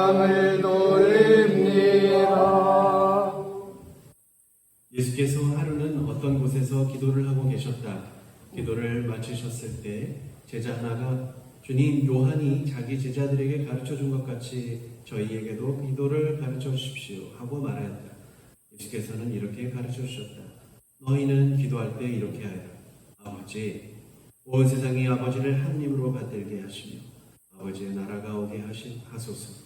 영광을 돌립니다. 예수께서 하루는 어떤 곳에서 기도를 하고 계셨다. 기도를 마치셨을 때 제자 하나가 주님, 요한이 자기 제자들에게 가르쳐 준 것 같이 저희에게도 기도를 가르쳐 주십시오 하고 말하였다. 예수께서는 이렇게 가르쳐 주셨다. 너희는 기도할 때 이렇게 하여라. 아버지, 온 세상이 아버지를 하느님으로 받들게 하시며 아버지의 나라가 오게 하소서.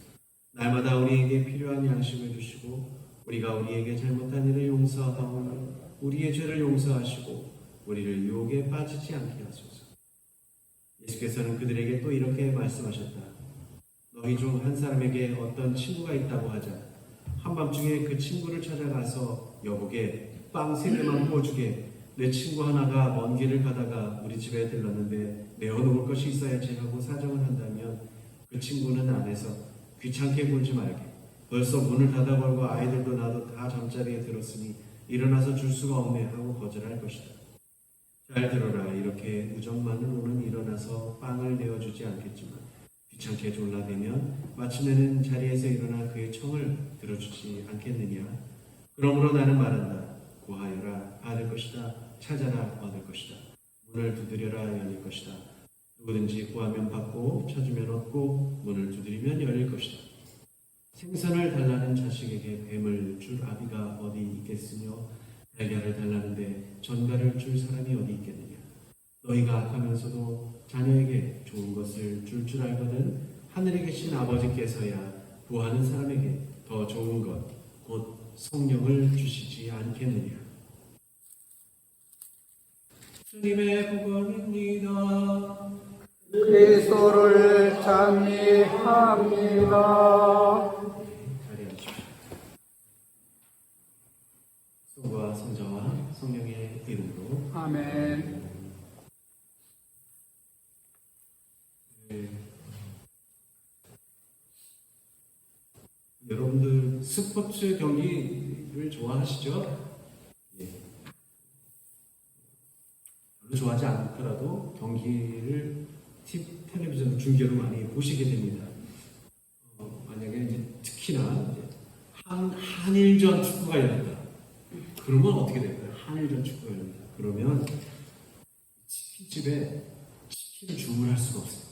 날마다 우리에게 필요한 양식을 주시고 우리가 우리에게 잘못한 일을 용서하오니 우리의 죄를 용서하시고 우리를 유혹에 빠지지 않게 하소서. 예수께서는 그들에게 또 이렇게 말씀하셨다. 너희 중 한 사람에게 어떤 친구가 있다고 하자. 한밤중에 그 친구를 찾아가서 여보게 빵 3개만 구워주게. 내 친구 하나가 먼 길을 가다가 우리 집에 들렀는데 내어놓을 것이 있어야지 하고 사정을 한다면 그 친구는 안에서 귀찮게 굴지 말게. 벌써 문을 닫아 걸고 아이들도 나도 다 잠자리에 들었으니 일어나서 줄 수가 없네 하고 거절할 것이다. 잘 들어라. 이렇게 우정마누로는 일어나서 빵을 내어주지 않겠지만 귀찮게 졸라대면 마침내는 자리에서 일어나 그의 청을 들어주지 않겠느냐. 그러므로 나는 말한다. 구하여라 받을 것이다. 찾아라 얻을 것이다. 문을 두드려라 열릴 것이다. 누구든지 구하면 받고 찾으면 얻고 문을 두드리면 열릴 것이다. 생선을 달라는 자식에게 뱀을 줄 아비가 어디 있겠으며 달걀을 달라는데 전갈을 줄 사람이 어디 있겠느냐. 너희가 악하면서도 자녀에게 좋은 것을 줄 알거든 하늘에 계신 아버지께서야 구하는 사람에게 더 좋은 것 곧 성령을 주시지 않겠느냐. 주님의 복음입니다. 그리스도를 찬미합니다. 자리하십시오. 성부와 성자와 성령의 이름으로 아멘. 여러분들 스포츠 경기를 좋아하시죠? 예. 별로 좋아하지 않더라도 경기를 텔레비전 중계로 많이 보시게 됩니다. 만약에 이제 특히나 이제 한일전 축구가 열린다. 그러면 어떻게 될까요? 한일전 축구가 열린다. 그러면 치킨집에 치킨을 주문할 수가 없어요.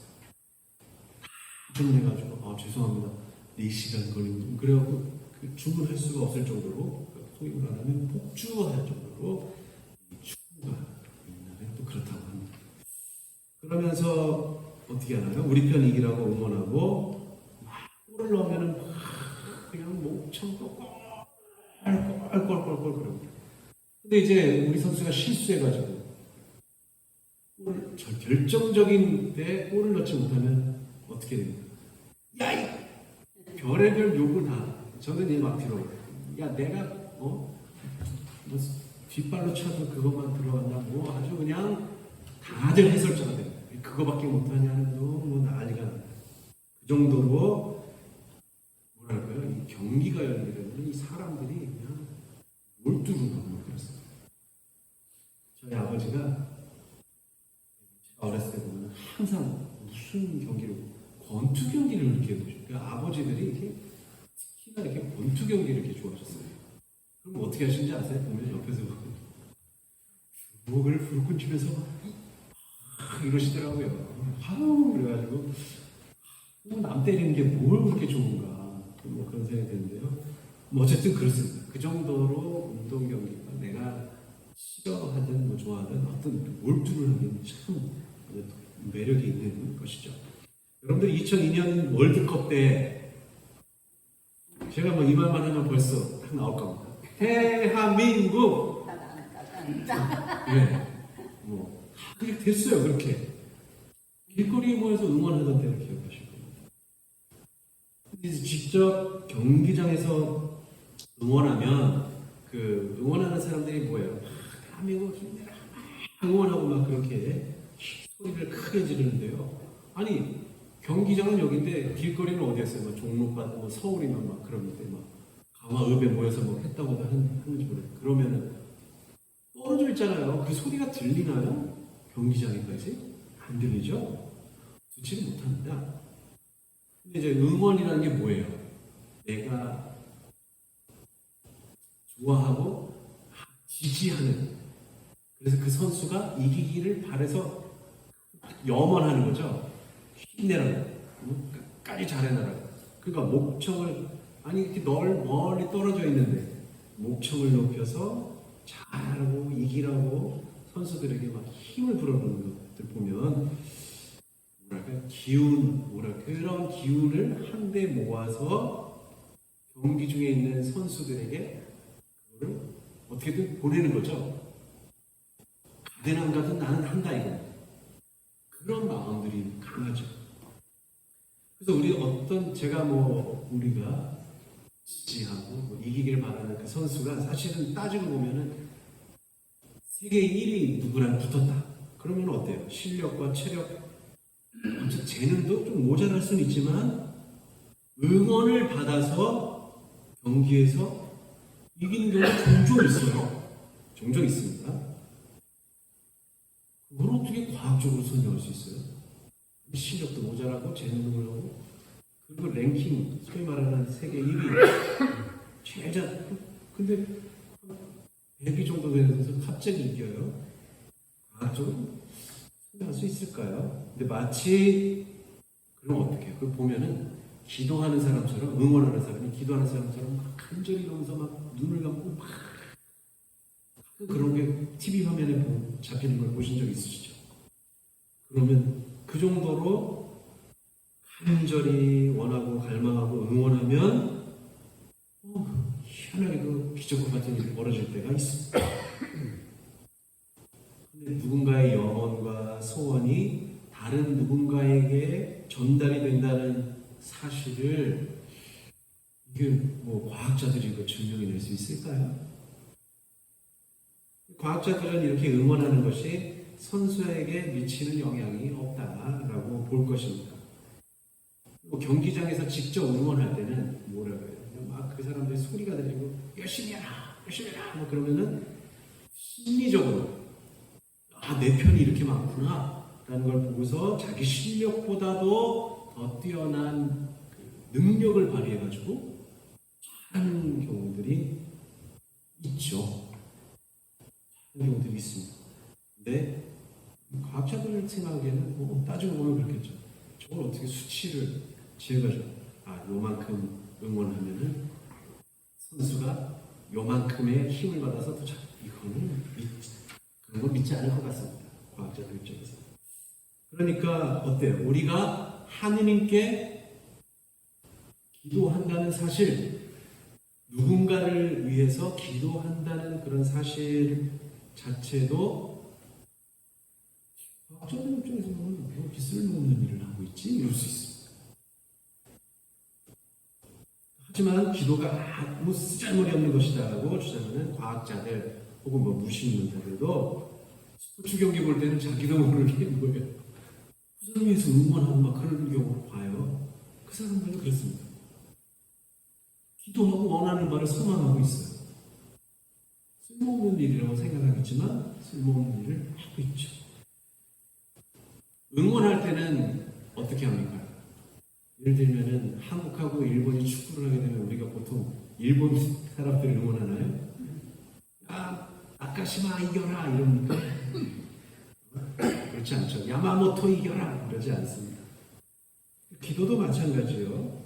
주문해가지고 죄송합니다. 4시간 걸리고 그래갖고 주문할 수가 없을 정도로 소위 말하면 폭주할 정도로 이 축구가 옛날에 또 그렇다고 합니다. 그러면서 어떻게 하나요? 우리 편 이기라고 응원하고 막 골을 넣으면은 막 그냥 목청도 꼴꼴꼴꼴꼴 그러고. 근데 이제 우리 선수가 실수해가지고 결정적인 때 골을 넣지 못하면 어떻게 됩니까? 야, 이 별의별 욕을 다. 저는 이제 막 들어요. 야, 내가 뭐 뒷발로 차도 그것만 들어간다. 뭐 아주 그냥 다들 해설자가 됩니다. 그거밖에 못하냐는 뭐 난리가 납니다. 그 정도로 뭐랄까요? 이 경기가 열리려면 이 사람들이 그냥 몰두르고 뭐 그랬어요. 저희 아버지가 제가 어렸을 때 보면 항상 무슨 경기를 권투 경기를 이렇게 해보죠. 그러니까 아버지들이 이렇게 특히나 이렇게 권투 경기를 이렇게 좋아하셨어요. 그럼 어떻게 하시는지 아세요? 보면 옆에서 주먹을 불끈 쥐면서 이러시더라고요. 아우 그래가지고 남 때리는 게 뭘 그렇게 좋은가 뭐 그런 생각이 드는데요. 뭐 어쨌든 그렇습니다. 그 정도로 운동 경기가 내가 싫어하든 뭐 좋아하든 어떤 몰두를 하는 참 매력이 있는 것이죠. 여러분들 2002년 월드컵 때 제가 뭐 이 말만 하면 벌써 딱 나올 겁니다. 대한민국. 네, 뭐 그게 됐어요. 그렇게 길거리에 모여서 응원하던 때를 기억하실 겁니다. 근데 직접 경기장에서 응원하면 그 응원하는 사람들이 뭐예요? 대한민국 힘내라 응원하고 막 그렇게 소리를 크게 지르는데요. 아니 경기장은 여기인데 길거리는 어디였어요? 뭐 종로밭, 뭐 서울이면 막 그러는데 막 강화읍에 모여서 뭐 했다고도 하는지 모르겠어요. 그러면은 떨어져 있잖아요. 그 소리가 들리나요? 경기장에까지 안 들리죠? 듣지는 못합니다. 근데 이제 응원이라는 게 뭐예요? 내가 좋아하고 지지하는, 그래서 그 선수가 이기기를 바라서 염원하는 거죠. 힘내라고, 끝까지 잘해나라고. 그러니까 목청을, 아니 이렇게 멀리 떨어져 있는데 목청을 높여서 잘하고 이기라고 선수들에게 막 힘을 불어넣는 것들 보면 뭐랄까 기운, 그런 기운을 한데 모아서 경기 중에 있는 선수들에게 그거를 어떻게든 보내는 거죠. 가든 안 가든 나는 한다 이거. 그런 마음들이 강하죠. 그래서 제가 우리가 지지하고 이기길 바라는 그 선수가 사실은 따지고 보면은 세계 1위 누구랑 붙었다. 그러면 어때요? 실력과 체력, 재능도 좀 모자랄 수는 있지만 응원을 받아서 경기에서 이기는 경우가 종종 있어요. 종종 있습니다. 그걸 어떻게 과학적으로 설명할 수 있어요? 실력도 모자라고 재능도 모자라고 그리고 랭킹, 소위 말하는 세계 1위 최자, 근데 100위 정도 되면서 갑자기 이겨요. 과학적으로 설명할 수 있을까요? 근데 마치 그럼 어떻게 해요? 그걸 보면은 기도하는 사람처럼, 응원하는 사람이 기도하는 사람처럼 막 간절히 이러면서 막 눈을 감고 막 그런 게 TV 화면에 잡히는 걸 보신 적 있으시죠? 그러면 그 정도로 간절히 원하고 갈망하고 응원하면 희한하게 그 기적과 같은 일이 벌어질 때가 있습니다. 근데 누군가의 영혼과 소원이 다른 누군가에게 전달이 된다는 사실을 이게 과학자들이 이거 증명해낼 수 있을까요? 과학자들은 이렇게 응원하는 것이 선수에게 미치는 영향이 없다라고 볼 것입니다. 경기장에서 직접 응원할 때는 뭐라고 해요? 막 그 사람들의 소리가 들리고 열심히 해라, 열심히 해라. 그러면은 심리적으로 내 편이 이렇게 많구나라는 걸 보고서 자기 실력보다도 더 뛰어난 능력을 발휘해가지고 잘하는 경우들이 있죠. 경우들이 있습니다. 근데 과학자들 생각하기에는 따지고 보면 그렇겠죠. 저걸 어떻게 수치를 지어가지고 요만큼 응원하면은 선수가 요만큼의 힘을 받아서 더 잘, 이거는 그런 걸 믿지 않을 것 같습니다. 과학자들 입장에서. 그러니까 어때요? 우리가 하느님께 기도한다는 사실, 누군가를 위해서 기도한다는 그런 사실 자체도 과학자들 입장에서 보면 왜 이렇게 쓸모없는 일을 하고 있지? 이럴 수 있습니다. 하지만 기도가 아무 쓰잘머리 없는 것이다라고 주장하는 과학자들 혹은 무신론자들도 스포츠 경기 볼 때는 자기도 모르게 뭐예요? 그 사람 위해서 응원하고 막 그런 경우를 봐요. 그 사람들도 그렇습니다. 기도하고 원하는 바를 소망하고 있어요. 쓸모없는 일이라고 생각하겠지만 쓸모없는 일을 하고 있죠. 응원할 때는 어떻게 합니까? 예를 들면은 한국하고 일본이 축구를 하게 되면 우리가 보통 일본 사람들을 응원하나요? 아카시마 이겨라 이럽니까? 그렇지 않죠. 야마모토 이겨라 그러지 않습니다. 기도도 마찬가지예요.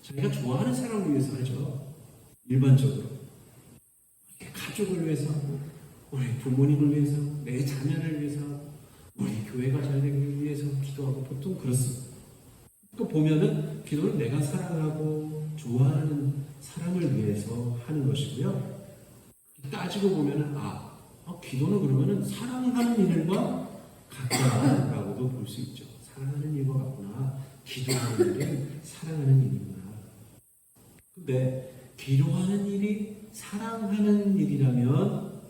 자기가 좋아하는 사람을 위해서 하죠. 일반적으로 가족을 위해서 하고, 우리 부모님을 위해서, 내 자녀를 위해서 하고, 우리 교회가 잘 되기 위해서 기도하고 보통 그렇습니다. 또 보면은 기도는 내가 사랑하고 좋아하는 사람을 위해서 하는 것이고요. 따지고 보면은 기도는 그러면은 사랑하는 일과 같다라고도 볼 수 있죠. 사랑하는 일과 같구나. 기도하는 일은 사랑하는 일이구나. 근데 기도하는 일이 사랑하는 일이라면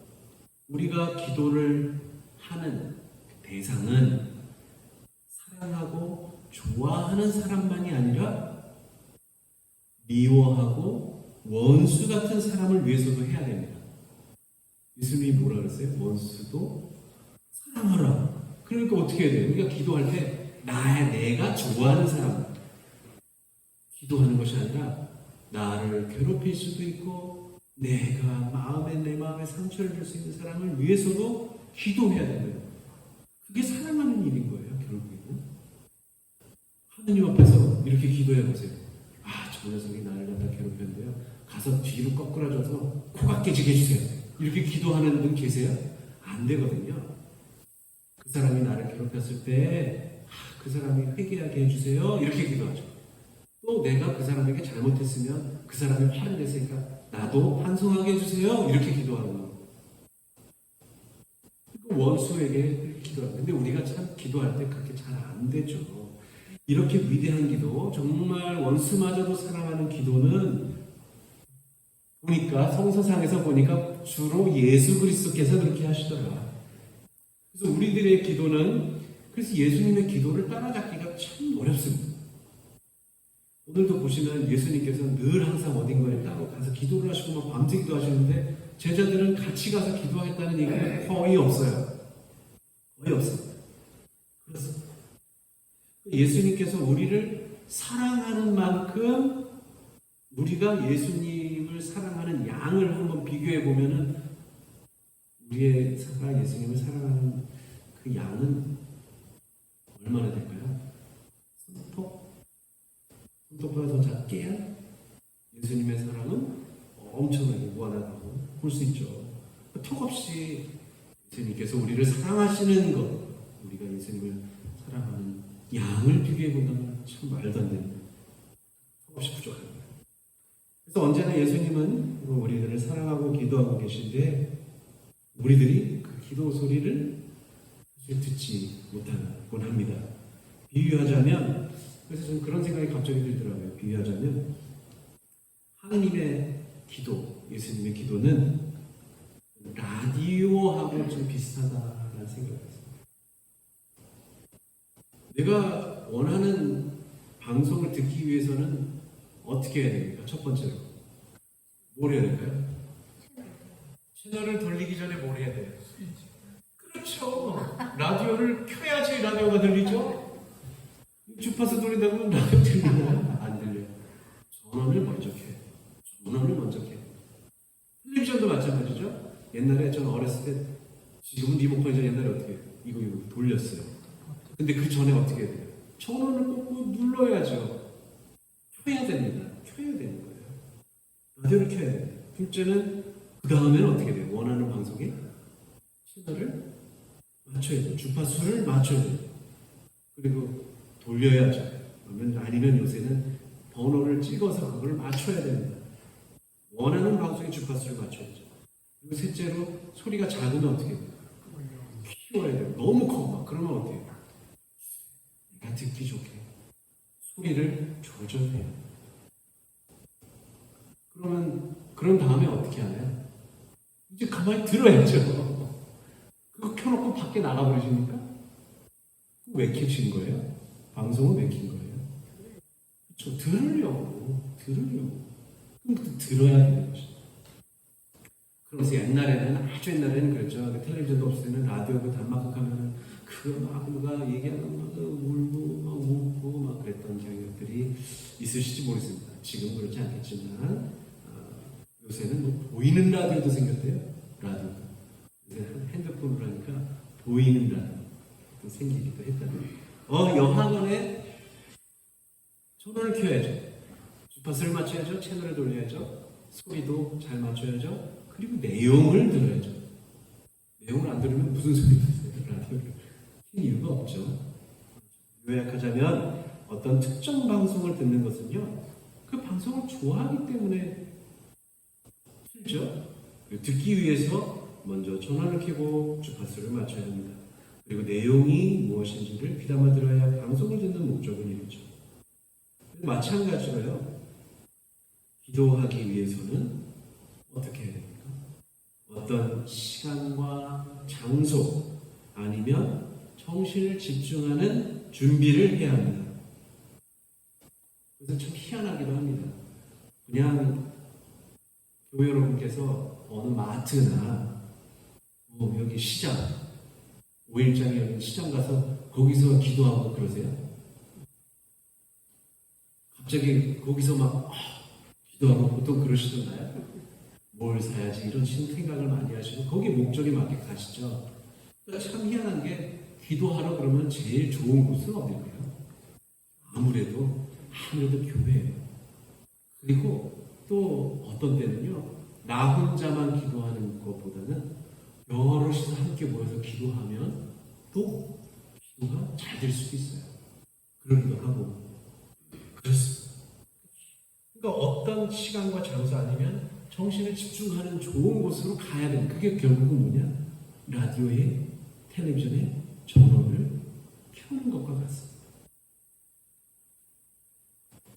우리가 기도를 하는 대상은 사랑하고 좋아하는 사람만이 아니라 미워하고 원수 같은 사람을 위해서도 해야 됩니다. 예수님이 뭐라 그랬어요? 원수도 사랑하라. 그러니까 어떻게 해야 돼요? 우리가 기도할 때 내가 좋아하는 사람, 기도하는 것이 아니라 나를 괴롭힐 수도 있고 내가 내 마음에 상처를 줄 수 있는 사람을 위해서도 기도해야 되는, 그게 사랑하는 일인 거예요. 결국에는 하느님 앞에서 이렇게 기도해 보세요. 저 녀석이 나를 갖다 괴롭혔는데요, 가서 뒤로 거꾸라져서 코가 깨지게 해주세요. 이렇게 기도하는 분 계세요? 안 되거든요. 그 사람이 나를 괴롭혔을 때 그 사람이 회개하게 해주세요. 이렇게 기도하죠. 또 내가 그 사람에게 잘못했으면 그 사람이 화를 냈으니까 나도 반성하게 해주세요. 이렇게 기도하는 거예요. 원수에게 이렇게 기도하는. 근데 우리가 참 기도할 때 그렇게 잘 안 되죠. 이렇게 위대한 기도, 정말 원수마저도 사랑하는 기도는 보니까 성서상에서 보니까 주로 예수 그리스도께서 그렇게 하시더라. 그래서 우리들의 기도는, 그래서 예수님의 기도를 따라잡기가 참 어렵습니다. 오늘도 보시면 예수님께서 늘 항상 어딘가에 따로 가서 기도를 하시고 막 밤새 기도하시는데 제자들은 같이 가서 기도했다는 얘기가 거의 없어요. 거의 없습니다. 그래서 예수님께서 우리를 사랑하는 만큼 우리가 예수님을 사랑하는 양을 한번 비교해 보면은 우리의 예수님을 사랑하는 그 양은 얼마나 될까요? 손톱보다 더 작게야? 예수님의 사랑은 엄청나게 무한하다고 볼 수 있죠. 턱없이 예수님께서 우리를 사랑하시는 것, 우리가 예수님을 사랑하는 양을 비교해 본다면 참 말도 안 되는, 턱없이 부족합니다. 그래서 언제나 예수님은 우리들을 사랑하고 기도하고 계신데 우리들이 그 기도 소리를 듣지 못하곤 합니다. 비유하자면, 그래서 저는 그런 생각이 갑자기 들더라고요. 비유하자면 하느님의 기도, 예수님의 기도는 라디오하고 좀 비슷하다는 생각이 들었어요. 내가 원하는 방송을 듣기 위해서는 어떻게 해야 됩니까? 첫 번째로 뭘 해야 될까요? 채널을 돌리기 전에 뭘 해야 돼요? 그렇죠. 라디오를 켜야지 라디오가 들리죠? 주파수 돌린다고 라디오 들리나요? 안 들려요. 전원을 먼저 켜요. 전원을 먼저 켜요. 텔레비전도 마찬가지죠. 옛날에 전 어렸을 때, 지금은 리모컨이죠. 옛날에 어떻게 해요? 이거 돌렸어요. 근데 그 전에 어떻게 해야 돼요? 전원을 꼭 눌러야죠. 켜야 됩니다. 켜야 되는 거예요. 라디오를 켜야 돼요. 둘째는 그 다음에는 어떻게 돼요? 원하는 방송에 채널을 맞춰야 돼요. 주파수를 맞춰야 돼요. 그리고 돌려야죠. 아니면 요새는 번호를 찍어서 그걸 맞춰야 됩니다. 원하는 방송의 주파수를 맞춰야죠. 그리고 셋째로 소리가 작으면 어떻게 돼요? 키워야 돼요. 너무 커. 막 그러면 어떻게 해요? 내가 듣기 좋게 소리를 조절해요. 그런 다음에 어떻게 하나요? 이제 가만히 들어야죠. 그거 켜놓고 밖에 나가버리십니까? 왜 켜신 거예요? 방송을 왜 킨 거예요? 그렇죠. 들으려고. 그럼 들어야 되는 것이죠. 그래서 아주 옛날에는 그랬죠. 텔레비전도 없을 때는 라디오 그 단막극 하면은 막 누가 얘기하면 막 울고 막 웃고 막 그랬던 경력들이 있으실지 모르겠습니다. 지금은 그렇지 않겠지만 요새는 뭐 보이는 라디오도 생겼대요. 라디오. 요새 핸드폰으로 하니까 보이는 라디오도 생기기도 했다는. 여학원에 전원을 켜야죠. 주파수를 맞춰야죠. 채널을 돌려야죠. 소리도 잘 맞춰야죠. 그리고 내용을 들어야죠. 내용을 안 들으면 무슨 소리가 있어요? 라디오를 킨 이유가 없죠. 요약하자면 어떤 특정 방송을 듣는 것은요, 그 방송을 좋아하기 때문에 틀죠. 듣기 위해서 먼저 전원을 켜고 주파수를 맞춰야 합니다. 그리고 내용이 무엇인지를 귀담아 들어야 방송을 듣는 목적을 이루죠. 마찬가지로요, 기도하기 위해서는 어떻게 해야 됩니까? 어떤 시간과 장소 아니면 정신을 집중하는 준비를 해야 합니다. 그래서 참 희한하기도 합니다. 그냥 교회 여러분께서 어느 마트나 여기 시장, 5일장에 여기 시장 가서 거기서 기도하고 그러세요? 갑자기 거기서 막 기도하고 보통 그러시잖아요. 뭘 사야지 이런 생각을 많이 하시고 거기에 목적에 맞게 가시죠. 그러니까 참 희한한 게 기도하러 그러면 제일 좋은 곳은 어딜까요? 아무래도 교회예요. 그리고 또 어떤 때는요, 나 혼자만 기도하는 것보다는 여럿이서 함께 모여서 기도하면 또 기도가 잘 될 수도 있어요. 그러기도 하고. 그렇습니다. 그러니까 어떤 시간과 장소 아니면 정신을 집중하는 좋은 곳으로 가야 되는, 그게 결국은 뭐냐? 라디오에, 텔레비전에 전원을 켜는 것과 같습니다.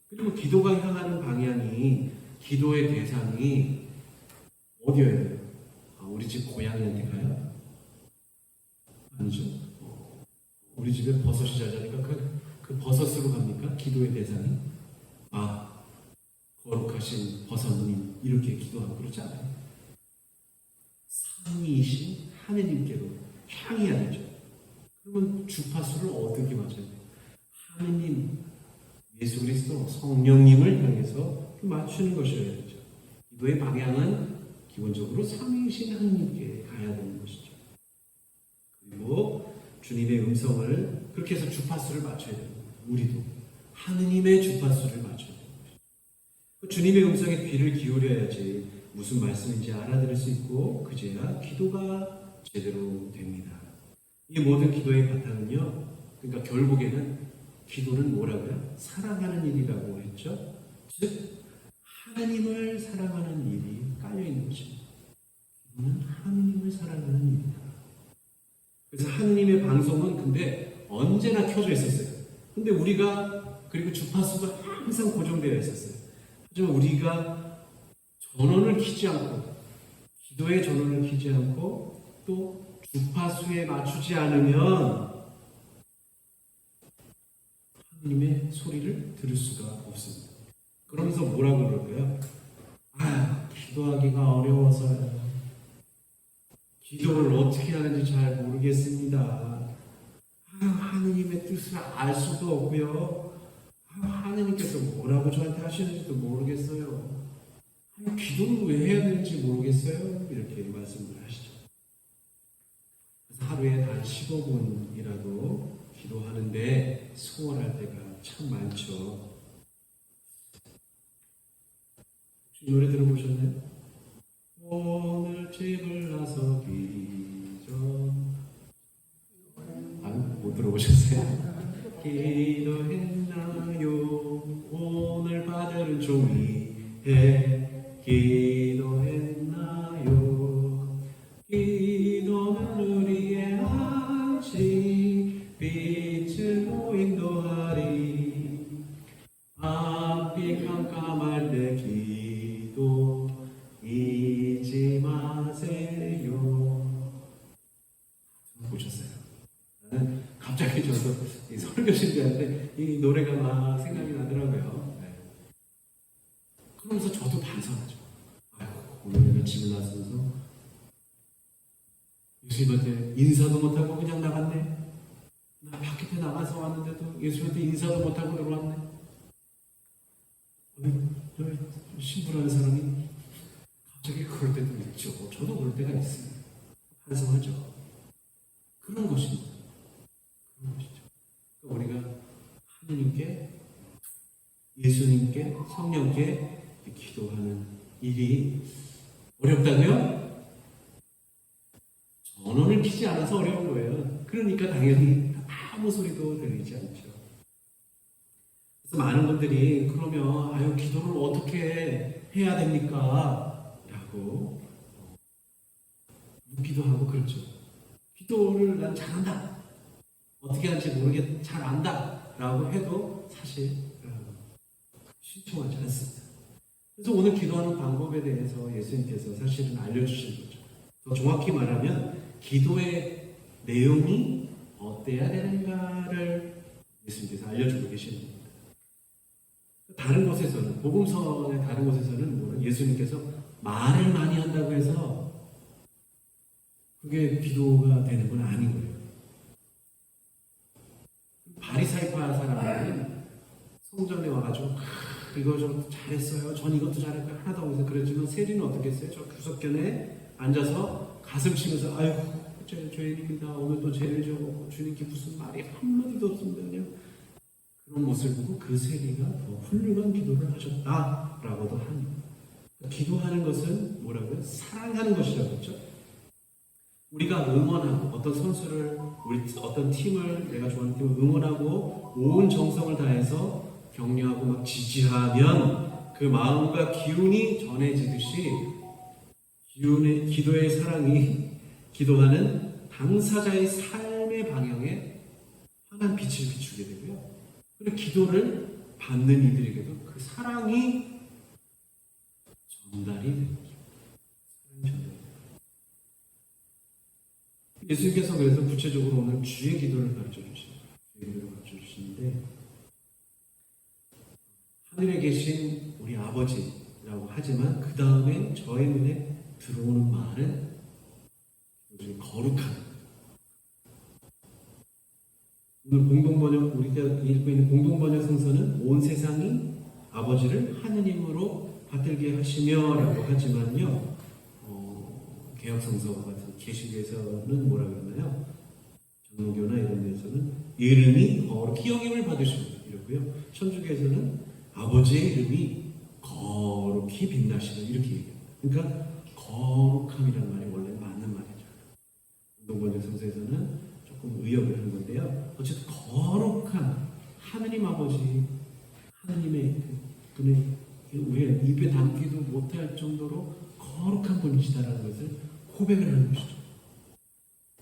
그리고 기도가 향하는 방향이, 기도의 대상이 어디여야 돼요? 우리 집 고양이한테 가요? 아니죠. 우리 집에 버섯이 잘 자니까 그 버섯으로 갑니까? 기도의 대상이? 거룩하신 버섯님 이렇게 기도하고 그러지 않아요. 삼위이신 하느님께로 향해야 되죠. 그러면 주파수를 어떻게 맞춰야 돼요? 하느님, 예수 그리스도, 성령님을 향해서 맞추는 것이어야 되죠. 기도의 방향은 기본적으로 삼위이신 하느님께 가야 되는 것이죠. 그리고 주님의 음성을 그렇게 해서 주파수를 맞춰야 됩니다. 우리도 하느님의 주파수를 맞춰야 됩니다. 주님의 음성에 귀를 기울여야지 무슨 말씀인지 알아들을 수 있고 그제야 기도가 제대로 됩니다. 이 모든 기도의 바탕은요, 그러니까 결국에는 기도는 뭐라고요? 사랑하는 일이라고 했죠. 즉 하나님을 사랑하는 일이 깔려있는 것입니다. 기도는 하나님을 사랑하는 일이다. 그래서 하느님의 방송은 근데 언제나 켜져 있었어요. 근데 우리가, 그리고 주파수가 항상 고정되어 있었어요. 하지만 우리가 전원을 켜지 않고, 기도의 전원을 켜지 않고 또 주파수에 맞추지 않으면 하느님의 소리를 들을 수가 없습니다. 그러면서 뭐라고 그럴까요? 기도하기가 어려워서요. 기도를 어떻게 하는지 잘 모르겠습니다. 하느님의 뜻을 알 수도 없고요. 하느님께서 뭐라고 저한테 하시는지도 모르겠어요. 기도는 왜 해야 되는지 모르겠어요. 이렇게 말씀을 하시죠. 그래서 하루에 단 15분이라도 기도하는데 소홀할 때가 참 많죠. 혹시 노래 들어보셨나요? 오늘 집을 나서기 전 못 들어보셨어요? 기도했나요? 오늘 받은 종이에 기도했나요? 기도는 우리의 안식 빛으로 인도하리. 앞이 깜깜할 때 기도 잊지 마세요. 보셨어요? 나는 갑자기 저도 이 설교신들한테 이 노래가 막 생각이 나더라고요. 네. 그러면서 저도 반성하죠. 오늘 내가 집에 나서서 예수님한테 인사도 못하고 그냥 나갔네. 나 밖에 나가서 왔는데도 예수님한테 인사도 못하고 들어왔네. 신부라는 사람이 갑자기 그럴 때도 있죠. 저도 그럴 때가 있습니다. 반성하죠. 그런 것입니다. 그런 것이죠. 우리가 하느님께, 예수님께, 성령께 기도하는 일이 어렵다고요? 전원을 켜지 않아서 어려운 거예요. 그러니까 당연히 아무 소리도 들리지 않죠. 그래서 많은 분들이 그러면 기도를 어떻게 해야 됩니까? 라고 묻기도 하고 그렇죠. 기도를 난 잘한다. 어떻게 하는지 모르겠, 잘 안다. 라고 해도 사실 신청하지 않습니다. 그래서 오늘 기도하는 방법에 대해서 예수님께서 사실은 알려주신 거죠. 더 정확히 말하면 기도의 내용이 어때야 되는가를 예수님께서 알려주고 계시는 겁니다. 다른 곳에서는, 복음서의 다른 곳에서는 예수님께서 말을 많이 한다고 해서 그게 기도가 되는 건 아닌 거예요. 바리사이파 사람들은 성전에 와가지고 이거 좀 잘했어요. 전 이것도 잘했고 하나도 없어서 그랬지만 세리는 어떻게 했어요? 저 구석견에 앉아서 가슴 치면서 아유 제 죄인입니다. 오늘 또 죄를 지어먹고 주님께 무슨 말이 한마디도 없습니다. 그냥 그런 모습을 보고 그 세리가 더 훌륭한 기도를 하셨다라고도 합니다. 기도하는 것은 뭐라고요? 사랑하는 것이라고 했죠. 우리가 응원하고 어떤 선수를 우리 어떤 팀을 내가 좋아하는 팀을 응원하고 온 정성을 다해서 격려하고 막 지지하면 그 마음과 기운이 전해지듯이 기도의 사랑이 기도하는 당사자의 삶의 방향에 환한 빛을 비추게 되고요. 그리고 기도를 받는 이들에게도 그 사랑이 전달이 되는 거죠. 예수님께서 그래서 구체적으로 오늘 주의 기도를 가르쳐 주시는데 하늘에 계신 우리 아버지라고 하지만 그 다음에 저의 눈에 들어오는 말은 거룩한. 오늘 공동번역 우리가 읽고 있는 공동번역 성서는 온 세상이 아버지를 하느님으로 받들게 하시며라고 하지만요. 개혁성서와 같은 계시교에서는 뭐라 그러나요? 장로교나 이런 데서는 이름이 거룩히 여김을 받으시고 이러고요. 천주교에서는 아버지의 이름이 거룩히 빛나시는 이렇게 얘기해요. 그러니까 거룩함이라는 말이 원래 맞는 말이죠. 공동번역 성서에서는 조금 의역을 한 건데요. 어쨌든 거룩한 하느님 아버지, 하느님의 분의 우리가 입에 담기도 못할 정도로 거룩한 분이시다라는 것을 고백을 하는 것이죠.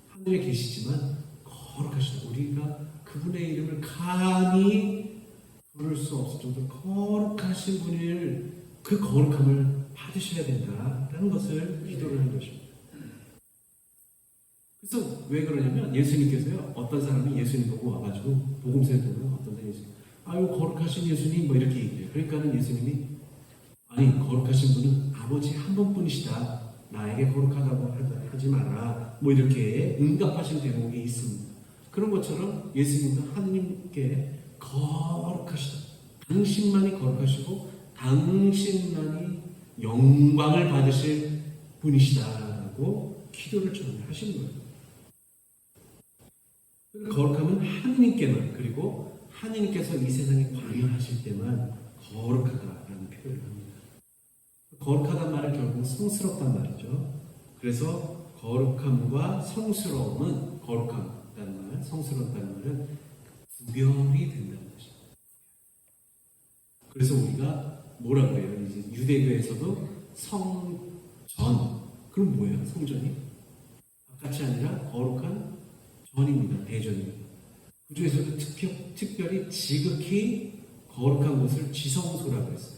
하늘에 계시지만 거룩하시다. 우리가 그분의 이름을 감히 부를 수 없을 정도로 거룩하신 분을 그 거룩함을 받으셔야 된다라는 것을 기도를 하는 것입니다. 그래서 왜 그러냐면 예수님께서요. 어떤 사람이 예수님 보고 와가지고 복음서에 보면 어떤 사람이 예수님 아유 거룩하신 예수님 뭐 이렇게 얘기해요. 그러니까는 예수님이 아니 거룩하신 분은 아버지 한 분뿐이시다. 나에게 거룩하다고 하지 마라. 뭐 이렇게 응답하신 대목이 있습니다. 그런 것처럼 예수님은 하느님께 거룩하시다. 당신만이 거룩하시고 당신만이 영광을 받으실 분이시다라고 기도를 전하시는 거예요. 거룩함은 하느님께만 그리고 하느님께서 이 세상에 관여하실 때만 거룩하다라는 표현을 합니다. 거룩하단 말은 결국 성스럽단 말이죠. 그래서 거룩함과 성스러움은 거룩함이라는 말, 성스럽다는 말은 구별이 된다는 것입니다. 그래서 우리가 뭐라 그래요? 이제 유대교에서도 성전. 그럼 뭐예요? 성전이? 바깥이 아니라 거룩한 전입니다. 대전입니다. 그 중에서도 특별히 지극히 거룩한 곳을 지성소라고 했어요.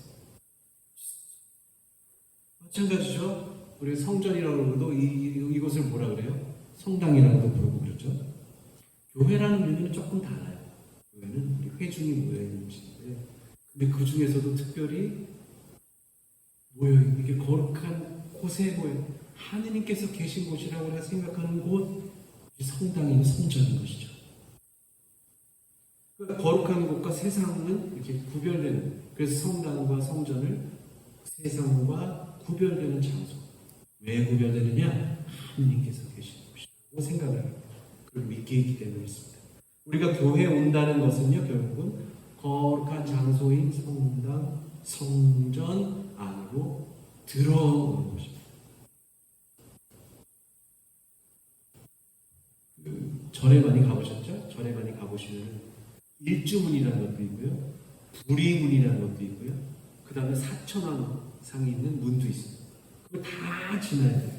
마찬가지죠. 우리 성전이라고 그러도 이곳을 뭐라 그래요? 성당이라고도 부르고 그렇죠. 교회라는 의미는 조금 달라요. 교회는 우리 회중이 모여있는 곳인데 근데 그 중에서도 특별히 이게 거룩한 곳에 모여 하느님께서 계신 곳이라고 우리가 생각하는 곳 성당인 성전인 것이죠. 거룩한 곳과 세상은 이렇게 구별되는 그래서 성당과 성전을 세상과 구별되는 장소. 왜 구별되느냐? 하느님께서 계신 곳이라고 생각을 합니다. 그걸 믿게 있기 때문에 있습니다. 우리가 교회에 온다는 것은요, 결국은 거룩한 장소인 성당, 성전 안으로 들어오는 것입니다. 절에 많이 가보셨죠? 절에 많이 가보시면 일주문이라는 것도 있고요, 불이문이라는 것도 있고요, 그 다음에 4,000원 상이 있는 문도 있습니다. 그걸 다 지나야 돼요.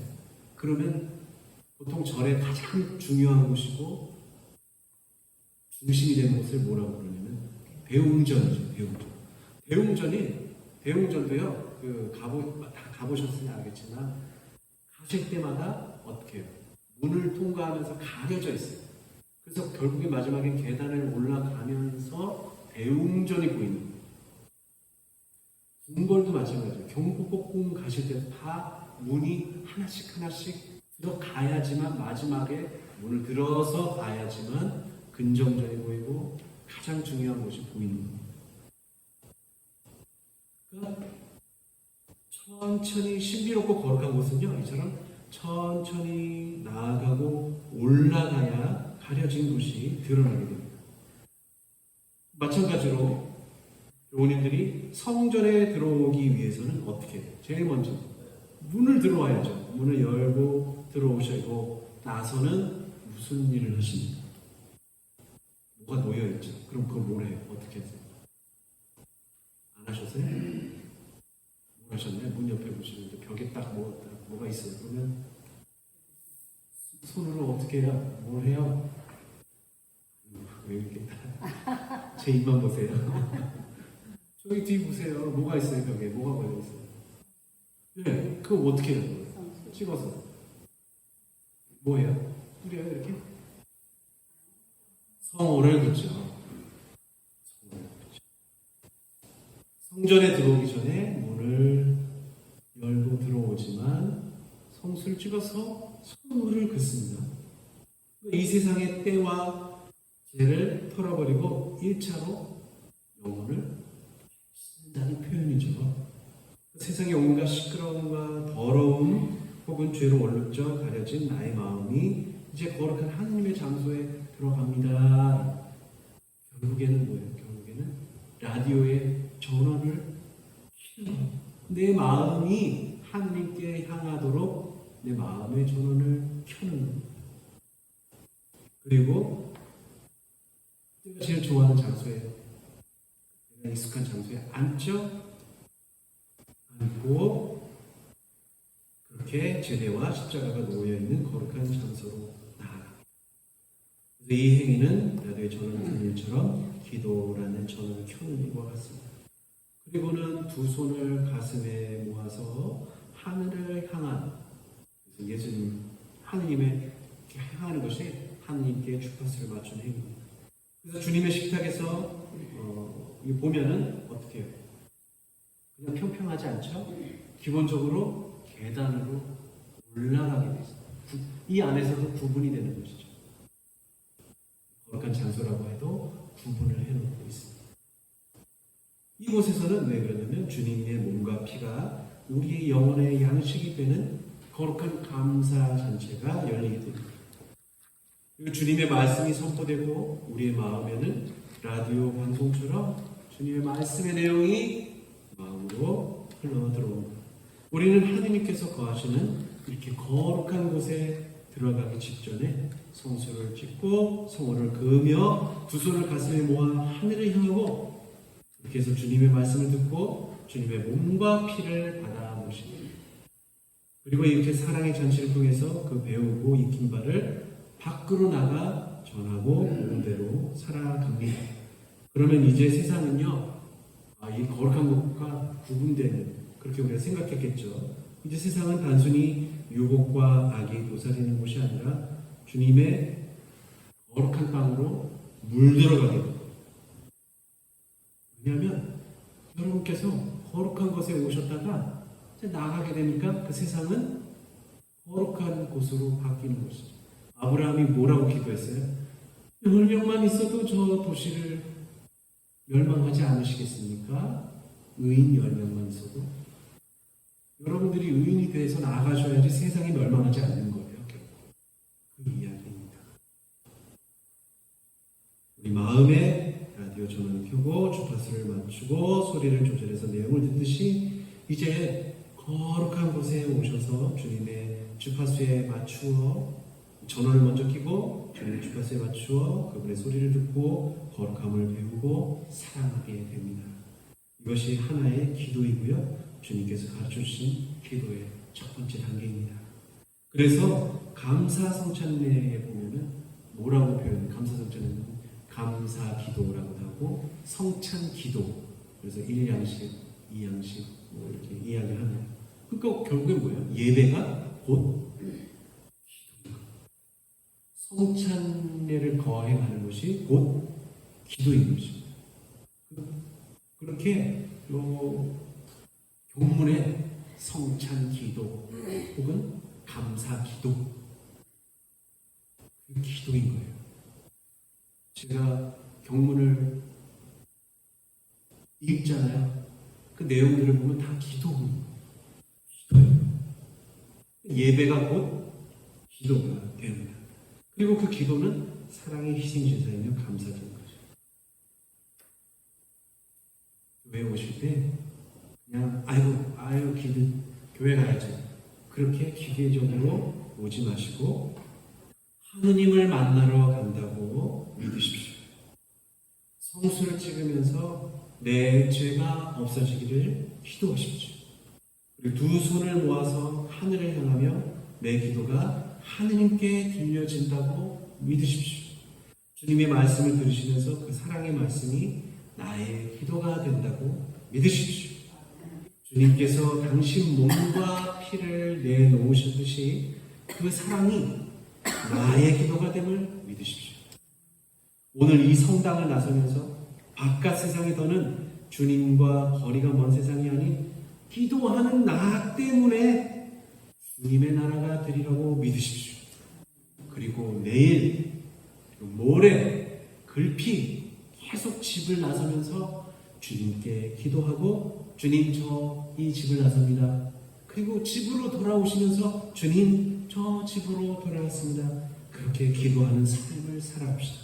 그러면 보통 절의 가장 중요한 곳이고 중심이 되는 곳을 뭐라고 그러냐면 대웅전이죠. 대웅전도요. 다 가보셨으면 알겠지만 가실 때마다 어떻게 해요? 문을 통과하면서 가려져 있어요. 그래서 결국에 마지막에 계단을 올라가면서 대웅전이 보이는 거예요. 궁궐도 마찬가지예요. 경복궁 가실 때도 다 문이 하나씩 들어가야지만 마지막에 문을 들어서 봐야지만 근정전이 보이고 가장 중요한 곳이 보이는 겁니다. 천천히 신비롭고 거룩한 곳은요, 이처럼 천천히 나아가고 올라가야 가려진 곳이 드러나게 됩니다. 마찬가지로 교우님들이 성전에 들어오기 위해서는 어떻게 해요? 제일 먼저 문을 들어와야죠. 문을 열고 들어오시고 나서는 무슨 일을 하십니까? 뭐가 놓여있죠. 그럼 그걸 뭘 해요? 어떻게 하세요? 안 하셨어요? 뭘 하셨나요? 문 옆에 보시는데 벽에 딱 뭐가 있어요. 그러면 손으로 어떻게 해야 뭘 해요? 왜 이렇게 제 입만 보세요. 저기 뒤 보세요. 뭐가 있어요? 벽에 뭐가 걸려 있어요? 네, 그거 어떻게 해요? 찍어서 뭐예요? 뿌려요 이렇게? 성호를 긋죠. 성전에 들어오기 전에 문을 열고 들어오지만 성수를 찍어서 성호를 긋습니다. 이 세상의 때와 죄를 털어버리고 1차로 영혼을 씻는다는 표현이죠. 세상의 온갖 시끄러움과 더러움 혹은 죄로 얼룩져 가려진 나의 마음이 이제 거룩한 하나님의 장소에 들어갑니다. 결국에는 뭐예요? 결국에는 라디오의 전원을 켜는 거예요. 내 마음이 하나님께 향하도록 내 마음의 전원을 켜는 거예요. 그리고 내가 제일 좋아하는 장소에, 내가 익숙한 장소에 앉죠? 앉고 그렇게 제대와 십자가가 놓여있는 거룩한 장소로 나아갑니다. 그래서 이 행위는 라디오의 전원을 켜는 일처럼 기도라는 전원을 켜는 일과 같습니다. 그리고는 두 손을 가슴에 모아서 하늘을 향한, 그래서 예수님 하느님의 향하는 것이 하느님께 주파수를 맞춘 행위입니다. 그래서 주님의 식탁에서 보면은 어떻게 해요? 그냥 평평하지 않죠? 기본적으로 계단으로 올라가게 되어 있습니다. 이 안에서도 구분이 되는 것이죠. 거룩한 장소라고 해도 구분을 해놓고 있습니다. 이곳에서는 왜 그러냐면 주님의 몸과 피가 우리의 영혼의 양식이 되는 거룩한 감사 잔치가 열리게 됩니다. 그리고 주님의 말씀이 선포되고 우리의 마음에는 라디오 방송처럼 주님의 말씀의 내용이 마음으로 흘러 들어옵니다. 우리는 하나님께서 거하시는 이렇게 거룩한 곳에 들어가기 직전에 성수를 찍고 성호를 그으며 두 손을 가슴에 모아 하늘을 향하고 이렇게 해서 주님의 말씀을 듣고 주님의 몸과 피를 받아 모십니다. 그리고 이렇게 사랑의 잔치를 통해서 그 배우고 익힌 바를 밖으로 나가 전하고 몸대로 살아갑니다. 그러면 이제 세상은요, 이 거룩한 것과 구분되는, 그렇게 우리가 생각했겠죠. 이제 세상은 단순히 유혹과 악이 도사리는 곳이 아니라 주님의 거룩한 땅으로 물들어가게 됩니다. 왜냐하면 여러분께서 거룩한 곳에 오셨다가 이제 나가게 되니까 그 세상은 거룩한 곳으로 바뀌는 것이죠. 아브라함이 뭐라고 기도했어요? 10명만 있어도 저 도시를 멸망하지 않으시겠습니까? 의인 10명만 있어도. 여러분들이 의인이 돼서 나아가셔야지 세상이 멸망하지 않는 거예요. 그 이야기입니다. 우리 마음에 라디오 전원을 켜고 주파수를 맞추고 소리를 조절해서 내용을 듣듯이 이제 거룩한 곳에 오셔서 주님의 주파수에 맞추어 전원을 먼저 켜고 주님의 주파수에 맞추어 그분의 소리를 듣고 거룩함을 배우고 사랑하게 됩니다. 이것이 하나의 기도이고요. 주님께서 가르쳐주신 기도의 첫 번째 단계입니다. 그래서 감사성찬례에 보면은 뭐라고 표현해요? 감사성찬례는 감사기도라고도 하고 성찬기도, 그래서 1양식, 2양식 뭐 이렇게 이야기를 하네요. 그러니까 결국에 뭐예요? 예배가 곧 성찬례를 거행하는 것이 곧 기도인 것입니다. 그렇게 본문의 성찬기도 혹은 감사기도, 그 기도인 거예요. 제가 경문을 읽잖아요. 그 내용들을 보면 다 기도입니다. 예배가 곧 기도가 됩니다. 그리고 그 기도는 사랑의 희생제사이며 감사드린 거죠. 교회 오실 때 그냥 아유 교회 가야지 그렇게 기계적으로 오지 마시고 하느님을 만나러 간다고 믿으십시오. 성수를 찍으면서 내 죄가 없어지기를 기도하십시오. 그리고 두 손을 모아서 하늘을 향하며 내 기도가 하느님께 들려진다고 믿으십시오. 주님의 말씀을 들으시면서 그 사랑의 말씀이 나의 기도가 된다고 믿으십시오. 주님께서 당신 몸과 피를 내놓으셨듯이 그 사랑이 나의 기도가 됨을 믿으십시오. 오늘 이 성당을 나서면서 바깥 세상에 더는 주님과 거리가 먼 세상이 아닌 기도하는 나 때문에 주님의 나라가 되리라고 믿으십시오. 그리고 내일, 모레, 글피 계속 집을 나서면서 주님께 기도하고 주님 저 이 집을 나섭니다. 그리고 집으로 돌아오시면서 주님 저 집으로 돌아왔습니다. 그렇게 기도하는 삶을 살아봅시다.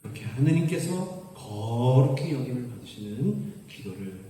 그렇게 하느님께서 거룩히 여김을 받으시는 기도를